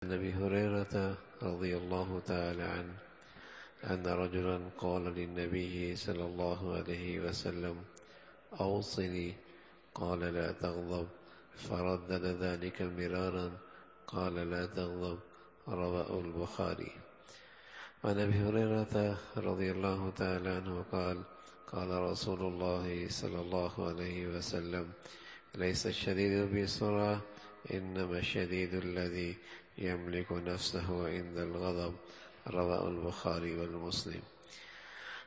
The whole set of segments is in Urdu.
عن أبي هريرة رضي الله تعالى عنه أن رجلا قال للنبي صلى الله عليه وسلم أوصني، قال لا تغضب، فردد ذلك مرارا، قال لا تغضب، رواه البخاري. وعن أبي هريرة رضي الله تعالى عنه قال قال رسول الله صلى الله عليه وسلم ليس الشديد بسرعة، إنما الشديد الذي يملك نفسه عند الغضب، رواه البخاری والمسلم.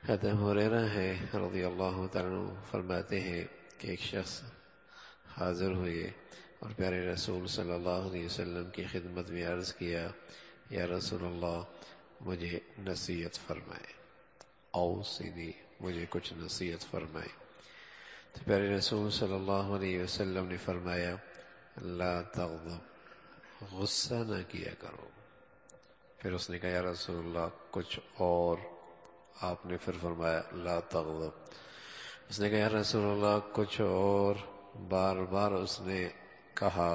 حضرت ہریرہ ہے رضی اللہ تعالیٰ عنہ فرماتے ہیں کہ ایک شخص حاضر ہوئے اور پیارے رسول صلی اللہ علیہ وسلم کی خدمت میں عرض کیا، یا رسول اللہ مجھے نصیحت فرمائے، اوصنی، مجھے کچھ نصیحت فرمائے. تو پیارے رسول صلی اللہ علیہ وسلم نے فرمایا لا تغضب، غصہ نہ کیا کرو. پھر اس نے کہا یا رسول اللہ کچھ اور. آپ نے پھر فرمایا لا تغضب. اس نے کہا یا رسول اللہ کچھ اور. بار بار اس نے کہا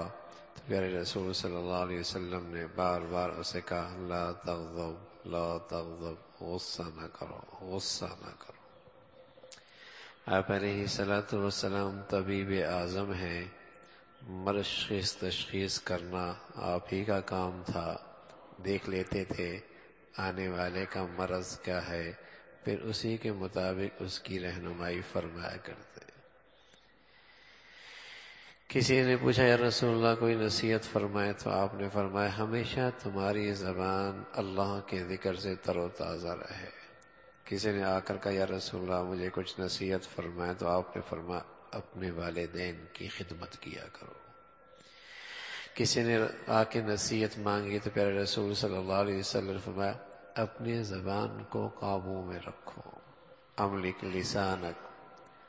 تو پیارے رسول صلی اللہ علیہ وسلم نے بار بار اسے کہا لا تغضب، لا تغضب، غصہ نہ کرو، غصہ نہ کرو. آپ علیہ الصلاۃ والسلام طبیب اعظم ہیں، مرض تشخیص کرنا آپ ہی کا کام تھا. دیکھ لیتے تھے آنے والے کا مرض کیا ہے، پھر اسی کے مطابق اس کی رہنمائی فرمایا کرتے. کسی نے پوچھا یا رسول اللہ کوئی نصیحت فرمائے، تو آپ نے فرمایا ہمیشہ تمہاری زبان اللہ کے ذکر سے تر و تازہ رہے. کسی نے آ کر کہا یا رسول اللہ مجھے کچھ نصیحت فرمائے، تو آپ نے فرمایا اپنے والدین کی خدمت کیا کرو. کسی نے آ کے نصیحت مانگی تو پیارے رسول صلی اللہ علیہ وسلم نے فرمایا اپنی زبان کو قابو میں رکھو، املک لسانک.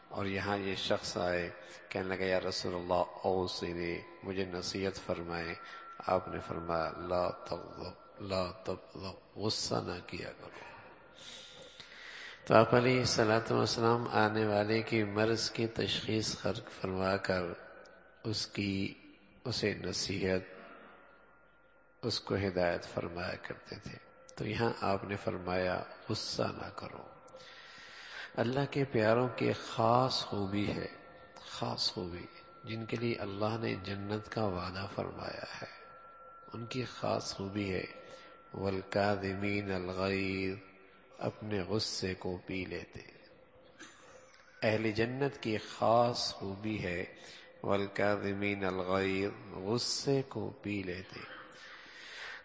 اور یہاں یہ شخص آئے کہنے لگا یا رسول اللہ اوصنی، مجھے نصیحت فرمائے. آپ نے فرمایا لا تغضب، لا تغضب، غصہ نہ کیا کرو. تو آپ علیہ الصلاۃ والسلام آنے والے کی مرض کی تشخیص فرما کر اسے نصیحت، اس کو ہدایت فرمایا کرتے تھے. تو یہاں آپ نے فرمایا غصہ نہ کرو. اللہ کے پیاروں کی خاص خوبی ہے، خاص خوبی جن کے لیے اللہ نے جنت کا وعدہ فرمایا ہے، ان کی خاص خوبی ہے والکاظمین الغیظ، اپنے غصے کو پی لیتے. اہل جنت کی خاص خوبی ہے والکاظمین الغیظ، غصے کو پی لیتے.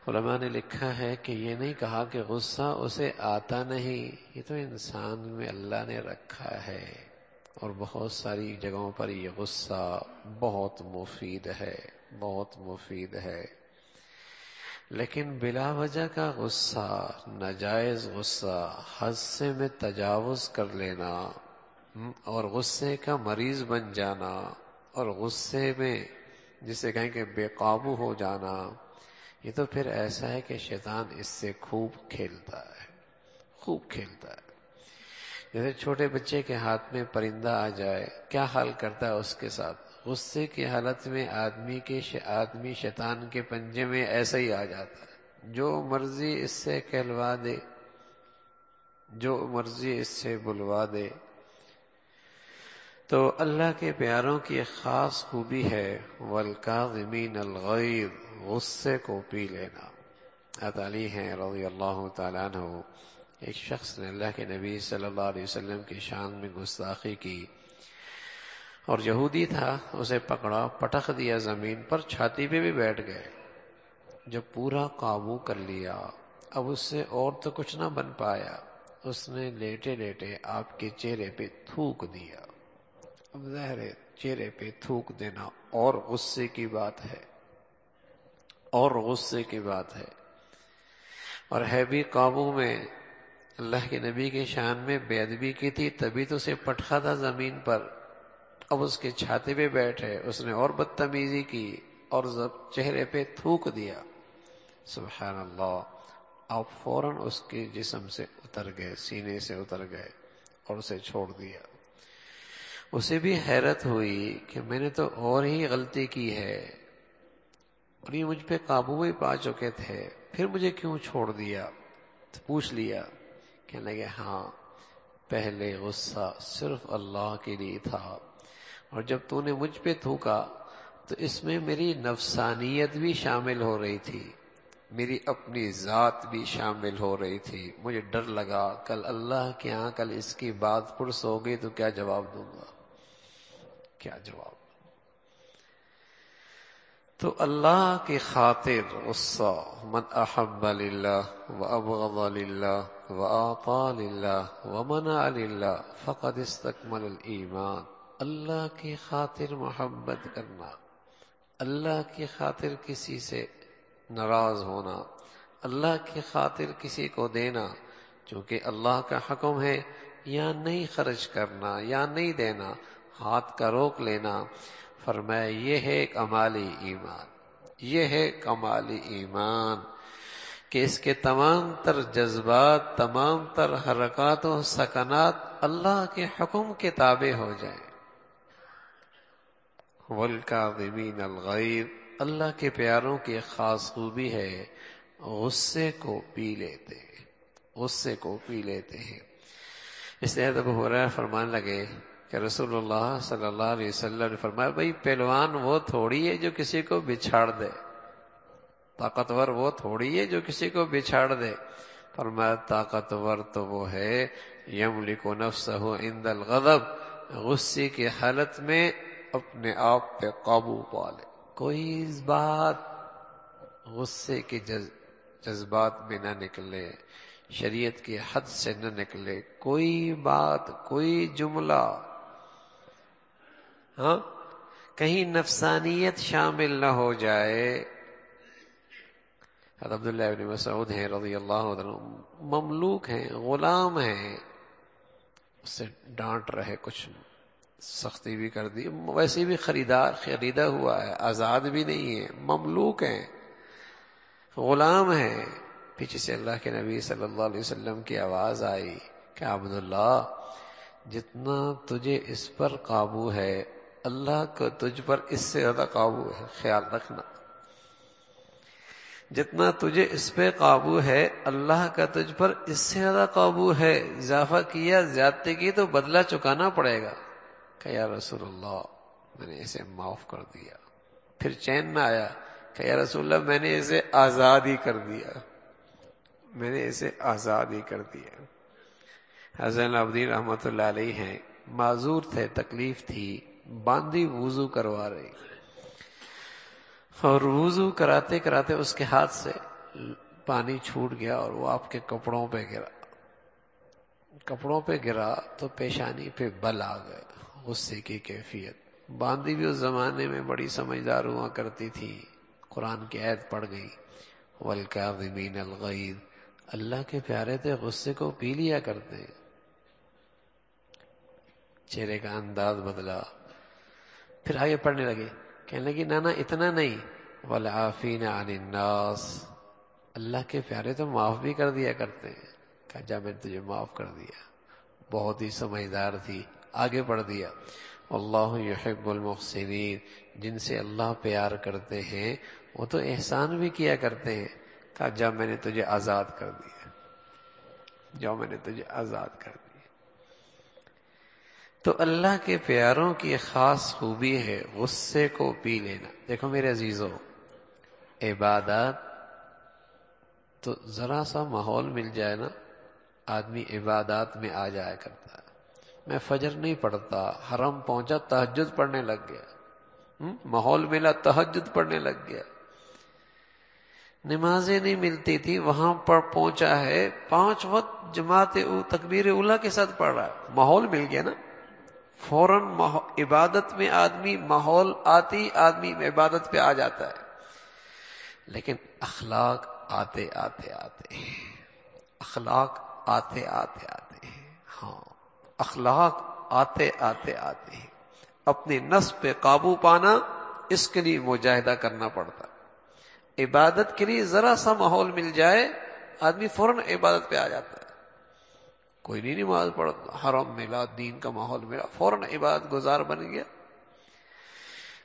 علماء نے لکھا ہے کہ یہ نہیں کہا کہ غصہ اسے آتا نہیں، یہ تو انسان میں اللہ نے رکھا ہے، اور بہت ساری جگہوں پر یہ غصہ بہت مفید ہے، بہت مفید ہے. لیکن بلا وجہ کا غصہ، ناجائز غصہ، حد سے میں تجاوز کر لینا اور غصے کا مریض بن جانا، اور غصے میں جسے کہیں کہ بے قابو ہو جانا، یہ تو پھر ایسا ہے کہ شیطان اس سے خوب کھیلتا ہے، خوب کھیلتا ہے. جیسے چھوٹے بچے کے ہاتھ میں پرندہ آ جائے، کیا حال کرتا ہے اس کے ساتھ؟ غصے کی حالت میں آدمی شیطان کے پنجے میں ایسا ہی آ جاتا ہے، جو مرضی اس سے کہلوا دے، جو مرضی اس سے بلوا دے. تو اللہ کے پیاروں کی خاص خوبی ہے والکاظمین الغیظ، غصے کو پی لینا. حضرت علی ہیں رضی اللہ تعالیٰ عنہ، ایک شخص نے اللہ کے نبی صلی اللہ علیہ وسلم کی شان میں گستاخی کی، اور یہودی تھا، اسے پکڑا، پٹخ دیا زمین پر، چھاتی پہ بھی بیٹھ گئے. جب پورا قابو کر لیا، اب اس سے اور تو کچھ نہ بن پایا، اس نے لیٹے لیٹے آپ کے چہرے پہ تھوک دیا. اب ظاہر ہے چہرے پہ تھوک دینا اور غصے کی بات ہے، اور غصے کی بات ہے، اور ہے بھی قابو میں. اللہ کے نبی کے شان میں بے ادبی کی تھی، تبھی تو اسے پٹخا تھا زمین پر. اب اس کے چھاتی پہ بیٹھے، اس نے اور بدتمیزی کی اور چہرے پہ تھوک دیا. سبحان اللہ. آپ فوراً اس کے جسم سے اتر گئے، سینے سے اتر گئے اور اسے چھوڑ دیا. اسے بھی حیرت ہوئی کہ میں نے تو اور ہی غلطی کی ہے. اور یہ مجھ پہ قابو ہی پا چکے تھے، پھر مجھے کیوں چھوڑ دیا؟ تو پوچھ لیا، کہنے لگے ہاں پہلے غصہ صرف اللہ کے لیے تھا، اور جب تو نے مجھ پہ تھوکا تو اس میں میری نفسانیت بھی شامل ہو رہی تھی، میری اپنی ذات بھی شامل ہو رہی تھی۔ مجھے ڈر لگا کل اللہ کے ہاں کل اس کی بات پرس ہو گئی تو کیا جواب دوں گا، کیا جواب؟ تو اللہ کی خاطر غصہ، من احب للہ وابغض للہ واعطى للہ ومنع للہ فقد استکمل الایمان۔ اللہ کی خاطر محبت کرنا، اللہ کی خاطر کسی سے ناراض ہونا، اللہ کی خاطر کسی کو دینا چونکہ اللہ کا حکم ہے، یا نہیں خرچ کرنا یا نہیں دینا، ہاتھ کا روک لینا، فرمایا یہ ہے کمالی ایمان، یہ ہے کمالی ایمان کہ اس کے تمام تر جذبات، تمام تر حرکات و سکنات اللہ کے حکم کے تابع ہو جائیں۔ وَالْكَاظِمِينَ الْغَيْظَ، اللہ کے پیاروں کی ایک خاص خوبی ہے، غصے کو پی لیتے ہیں، غصے کو پی لیتے ہیں۔ اس لیے ابو ہریرہ فرمانے لگے کہ رسول اللہ صلی اللہ علیہ وسلم نے فرمایا بھائی پہلوان وہ تھوڑی ہے جو کسی کو بچھاڑ دے، طاقتور وہ تھوڑی ہے جو کسی کو بچھاڑ دے، فرمایا طاقتور تو وہ ہے یملک نفسہ عند الغضب، غصے کی حالت میں اپنے آپ پہ قابو پا لے، کوئی بات غصے کے جذبات میں نہ نکلے، شریعت کی حد سے نہ نکلے، کوئی بات کوئی جملہ ہاں کہیں نفسانیت شامل نہ ہو جائے۔ حضرت عبداللہ ابن مسعود ہیں رضی اللہ عنہ، مملوک ہیں، غلام ہیں، اس سے ڈانٹ رہے، کچھ سختی بھی کر دی، ویسے بھی خریدا ہوا ہے، آزاد بھی نہیں ہے، مملوک ہیں، غلام ہیں۔ پیچھے سے اللہ کے نبی صلی اللہ علیہ وسلم کی آواز آئی کہ عبداللہ جتنا تجھے اس پر قابو ہے اللہ کو تجھ پر اس سے زیادہ قابو ہے، خیال رکھنا، جتنا تجھے اس پہ قابو ہے اللہ کا تجھ پر اس سے زیادہ قابو ہے، اضافہ کیا زیادتی کی تو بدلہ چکانا پڑے گا۔ کہ یا رسول اللہ میں نے اسے معاف کر دیا، پھر چین نہ آیا کہ یا رسول اللہ میں نے اسے آزاد ہی کر دیا، میں نے اسے آزاد ہی کر دیا۔ حسن العابدین رحمۃ اللہ علیہ ہیں، معذور تھے، تکلیف تھی، باندھی وضو کروا رہی، اور وضو کراتے کراتے اس کے ہاتھ سے پانی چھوٹ گیا اور وہ آپ کے کپڑوں پہ گرا، کپڑوں پہ گرا تو پیشانی پہ بل آ گئے، غصے کی کیفیت۔ باندھی بھی اس زمانے میں بڑی سمجھدار ہوا کرتی تھی، قرآن کی آیت پڑھ گئی وَالْكَاظِمِينَ الْغَيْظَ، اللہ کے پیارے تھے، غصے کو پی لیا کرتے ہیں۔ چہرے کا انداز بدلا، پھر آگے پڑھنے لگے، کہنے لگی نانا اتنا نہیں، وَالْعَافِينَ عَنِ النَّاسِ، اللہ کے پیارے تو معاف بھی کر دیا کرتے ہیں۔ کہا جا میں نے تجھے معاف کر دیا، بہت ہی سمجھدار تھی۔ آگے پڑھ دیا اللہ یحب المحسنین، جن سے اللہ پیار کرتے ہیں وہ تو احسان بھی کیا کرتے ہیں۔ کہا جا میں نے تجھے آزاد کر دیا، جا میں نے تجھے آزاد کر دیا۔ تو اللہ کے پیاروں کی خاص خوبی ہے غصے کو پی لینا۔ دیکھو میرے عزیزو، عبادات تو ذرا سا ماحول مل جائے نا آدمی عبادات میں آ جایا کرتا ہے۔ میں فجر نہیں پڑھتا، حرم پہنچا تہجد پڑھنے لگ گیا، ماحول ملا تہجد پڑھنے لگ گیا، نمازیں نہیں ملتی تھی وہاں پر پہنچا ہے 5 وقت جماعت تکبیر اولیٰ کے ساتھ پڑھ رہا ہے، ماحول مل گیا نا، فوراً عبادت میں آدمی ماحول آتی آدمی عبادت پہ آ جاتا ہے۔ لیکن اخلاق آتے آتے اخلاق آتے آتے ہاں اخلاق آتے آتے اپنے نفس پہ قابو پانا، اس کے لیے مجاہدہ کرنا پڑتا ہے۔ عبادت کے لیے ذرا سا ماحول مل جائے آدمی فوراً عبادت پہ آ جاتا ہے۔ کوئی نہیں نماز پڑھتا، حرم ملا، دین کا ماحول ملا، فوراً عبادت گزار بن گیا۔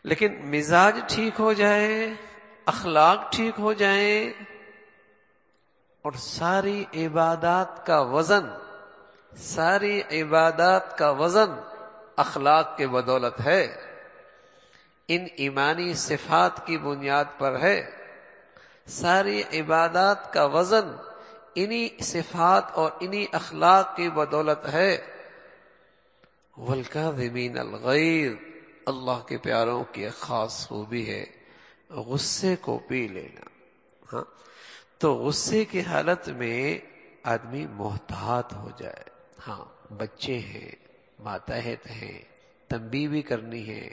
لیکن مزاج ٹھیک ہو جائے، اخلاق ٹھیک ہو جائیں اور ساری عبادات کا وزن اخلاق کے بدولت ہے، ان ایمانی صفات کی بنیاد پر ہے، ساری عبادات کا وزن انہی صفات اور انہی اخلاق کی بدولت ہے۔ والکاظمین الغیظ، اللہ کے پیاروں کی ایک خاص خوبی ہے غصے کو پی لینا۔ ہاں، تو غصے کی حالت میں آدمی محتاط ہو جائے۔ ہاں، بچے ہیں، ماتحت ہیں، تنبیہ بھی کرنی ہے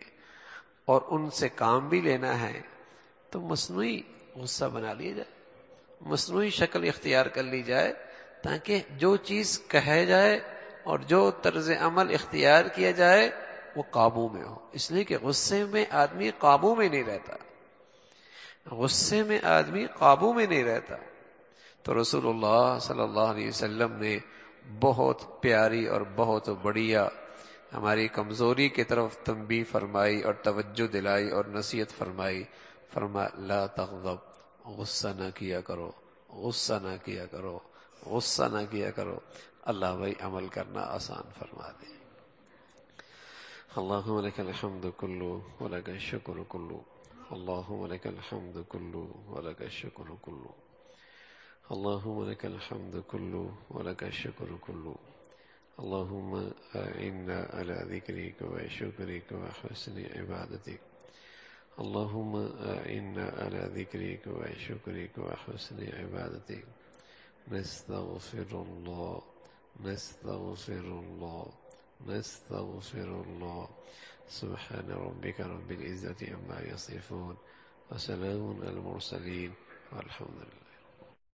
اور ان سے کام بھی لینا ہے، تو مصنوعی غصہ بنا لیا جائے، مصنوعی شکل اختیار کر لی جائے، تاکہ جو چیز کہے جائے اور جو طرز عمل اختیار کیا جائے وہ قابو میں ہو۔ اس لیے کہ غصے میں آدمی قابو میں نہیں رہتا، غصے میں آدمی قابو میں نہیں رہتا۔ تو رسول اللہ صلی اللہ علیہ وسلم نے بہت پیاری اور بہت بڑھیا ہماری کمزوری کی طرف تنبیہ فرمائی اور توجہ دلائی اور نصیحت فرمائی۔ فرمایا لا تغضب، غصہ نہ کیا کرو، غصہ نہ کیا کرو، غصہ نہ کیا کرو۔ اللہ بھائی عمل کرنا آسان فرما دے۔ اللہم لک الحمد کلو ولک الشکر کلو، اللہم لک الحمد کلو ولک الشکر کلو، اللہم لک الحمد کلو ولک الشکر کلو، اللہم اعنا علی ذکرک و شکرک و حسن عبادتک، اللہم اعنا علی ذکرک و شکرک و حسن عبادتک، نستغفر اللہ نستغفر اللہ نستغفر اللہ، سبحان ربک رب العزة عما یصفون وسلام علی المرسلین والحمد للہ۔